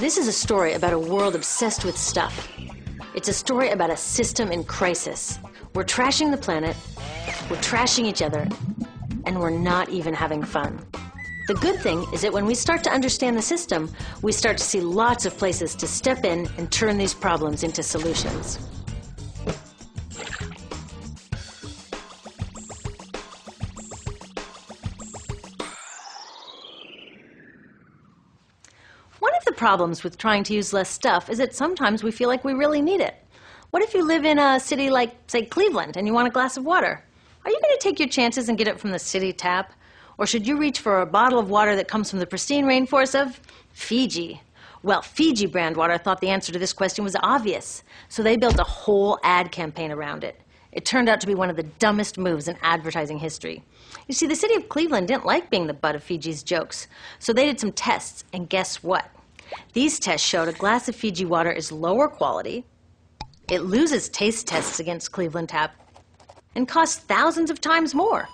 This is a story about a world obsessed with stuff. It's a story about a system in crisis. We're trashing the planet, we're trashing each other, and we're not even having fun. The good thing is that when we start to understand the system, we start to see lots of places to step in and turn these problems into solutions. One of the problems with trying to use less stuff is that sometimes we feel like we really need it. What if you live in a city like, say, Cleveland, and you want a glass of water? Are you going to take your chances and get it from the city tap? Or should you reach for a bottle of water that comes from the pristine rainforest of Fiji? Well, Fiji brand water thought the answer to this question was obvious, so they built a whole ad campaign around it. It turned out to be one of the dumbest moves in advertising history. You see, the city of Cleveland didn't like being the butt of Fiji's jokes, so they did some tests, and guess what? These tests showed a glass of Fiji water is lower quality, it loses taste tests against Cleveland Tap, and costs thousands of times more.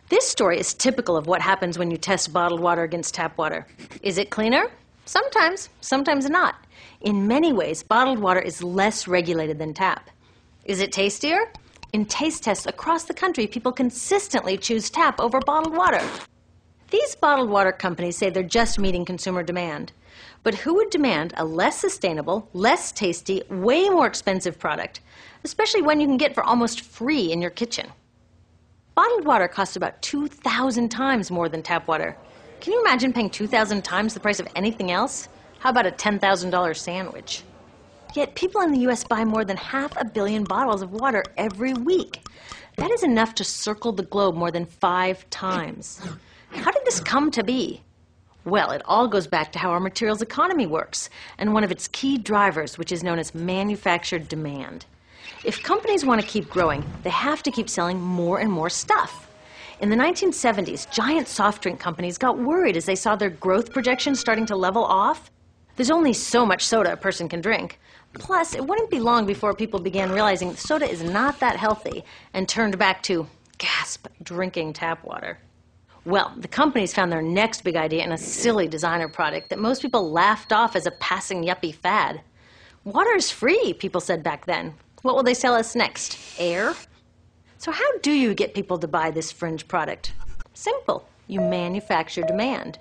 This story is typical of what happens when you test bottled water against tap water. Is it cleaner? Sometimes, sometimes not. In many ways, bottled water is less regulated than tap. Is it tastier? In taste tests across the country, people consistently choose tap over bottled water. These bottled water companies say they're just meeting consumer demand. But who would demand a less sustainable, less tasty, way more expensive product, especially one you can get for almost free in your kitchen? Bottled water costs about 2,000 times more than tap water. Can you imagine paying 2,000 times the price of anything else? How about a $10,000 sandwich? Yet people in the U.S. buy more than 500 million bottles of water every week. That is enough to circle the globe more than 5 times. How did this come to be? Well, it all goes back to how our materials economy works, and one of its key drivers, which is known as manufactured demand. If companies want to keep growing, they have to keep selling more and more stuff. In the 1970s, giant soft drink companies got worried as they saw their growth projections starting to level off. There's only so much soda a person can drink. Plus, it wouldn't be long before people began realizing soda is not that healthy and turned back to, gasp, drinking tap water. Well, the companies found their next big idea in a silly designer product that most people laughed off as a passing yuppie fad. Water is free, people said back then. What will they sell us next? Air? So how do you get people to buy this fringe product? Simple. You manufacture demand.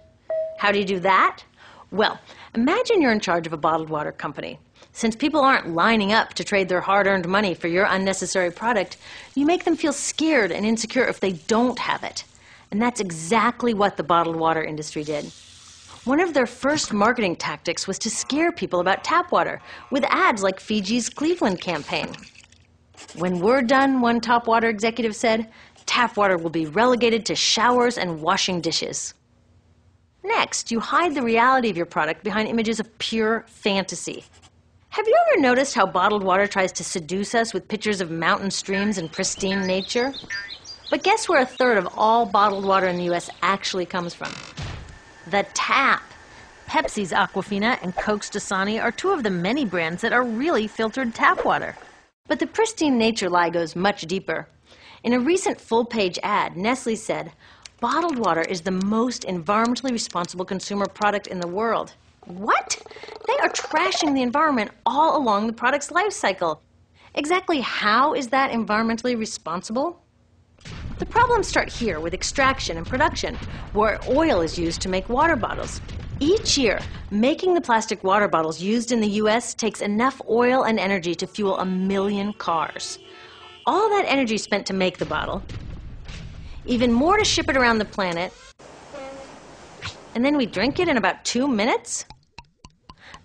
How do you do that? Well, imagine you're in charge of a bottled water company. Since people aren't lining up to trade their hard-earned money for your unnecessary product, you make them feel scared and insecure if they don't have it. And that's exactly what the bottled water industry did. One of their first marketing tactics was to scare people about tap water with ads like Fiji's Cleveland campaign. When we're done, one top water executive said, tap water will be relegated to showers and washing dishes. Next, you hide the reality of your product behind images of pure fantasy. Have you ever noticed how bottled water tries to seduce us with pictures of mountain streams and pristine nature? But guess where 1/3 of all bottled water in the U.S. actually comes from? The tap. Pepsi's Aquafina and Coke's Dasani are 2 of the many brands that are really filtered tap water. But the pristine nature lie goes much deeper. In a recent full-page ad, Nestle said, bottled water is the most environmentally responsible consumer product in the world. What? They are trashing the environment all along the product's life cycle. Exactly how is that environmentally responsible? The problems start here with extraction and production, where oil is used to make water bottles. Each year, making the plastic water bottles used in the U.S. takes enough oil and energy to fuel 1 million cars. All that energy spent to make the bottle, even more to ship it around the planet, and then we drink it in about 2 minutes?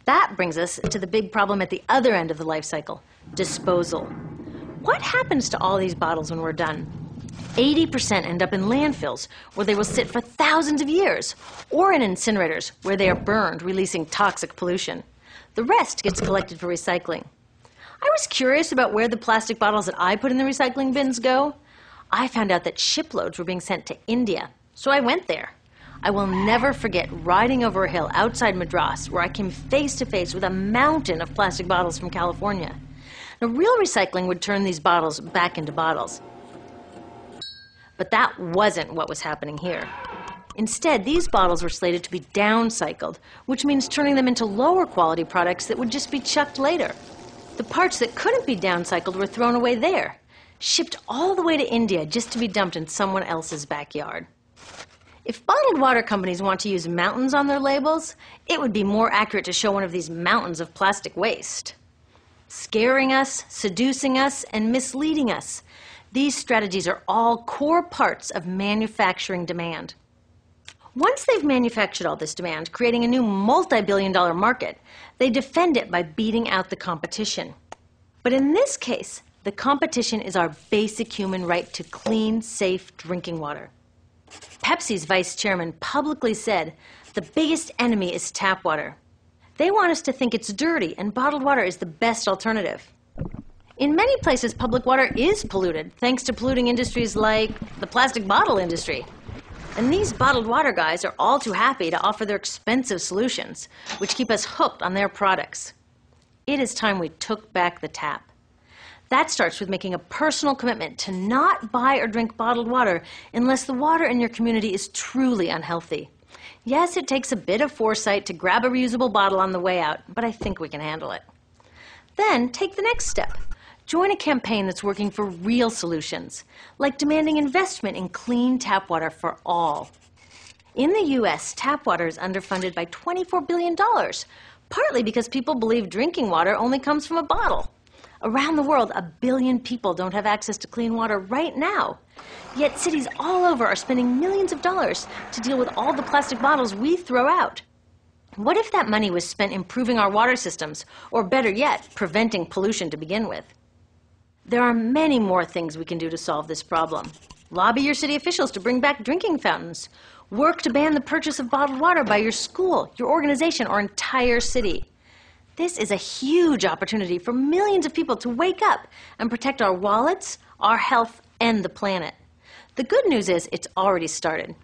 That brings us to the big problem at the other end of the life cycle, disposal. What happens to all these bottles when we're done? 80% end up in landfills, where they will sit for thousands of years, or in incinerators, where they are burned, releasing toxic pollution. The rest gets collected for recycling. I was curious about where the plastic bottles that I put in the recycling bins go. I found out that shiploads were being sent to India, so I went there. I will never forget riding over a hill outside Madras, where I came face to face with a mountain of plastic bottles from California. Now, real recycling would turn these bottles back into bottles. But that wasn't what was happening here. Instead, these bottles were slated to be downcycled, which means turning them into lower quality products that would just be chucked later. The parts that couldn't be downcycled were thrown away there, shipped all the way to India just to be dumped in someone else's backyard. If bottled water companies want to use mountains on their labels, it would be more accurate to show one of these mountains of plastic waste. Scaring us, seducing us, and misleading us. These strategies are all core parts of manufacturing demand. Once they've manufactured all this demand, creating a new multi-billion-dollar market, they defend it by beating out the competition. But in this case, the competition is our basic human right to clean, safe drinking water. Pepsi's vice chairman publicly said, "The biggest enemy is tap water." They want us to think it's dirty and bottled water is the best alternative. In many places, public water is polluted, thanks to polluting industries like the plastic bottle industry. And these bottled water guys are all too happy to offer their expensive solutions, which keep us hooked on their products. It is time we took back the tap. That starts with making a personal commitment to not buy or drink bottled water unless the water in your community is truly unhealthy. Yes, it takes a bit of foresight to grab a reusable bottle on the way out, but I think we can handle it. Then take the next step. Join a campaign that's working for real solutions, like demanding investment in clean tap water for all. In the U.S., tap water is underfunded by $24 billion, partly because people believe drinking water only comes from a bottle. Around the world, 1 billion people don't have access to clean water right now. Yet cities all over are spending millions of dollars to deal with all the plastic bottles we throw out. What if that money was spent improving our water systems, or better yet, preventing pollution to begin with? There are many more things we can do to solve this problem. Lobby your city officials to bring back drinking fountains. Work to ban the purchase of bottled water by your school, your organization, or entire city. This is a huge opportunity for millions of people to wake up and protect our wallets, our health, and the planet. The good news is it's already started.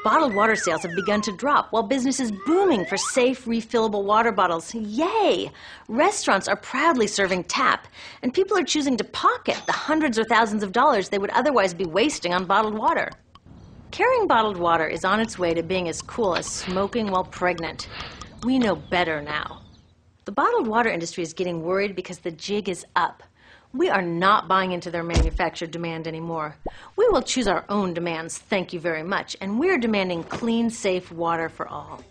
Bottled water sales have begun to drop while business is booming for safe, refillable water bottles. Yay! Restaurants are proudly serving tap, and people are choosing to pocket the hundreds or thousands of dollars they would otherwise be wasting on bottled water. Carrying bottled water is on its way to being as cool as smoking while pregnant. We know better now. The bottled water industry is getting worried because the jig is up. We are not buying into their manufactured demand anymore. We will choose our own demands, thank you very much, and we're demanding clean, safe water for all.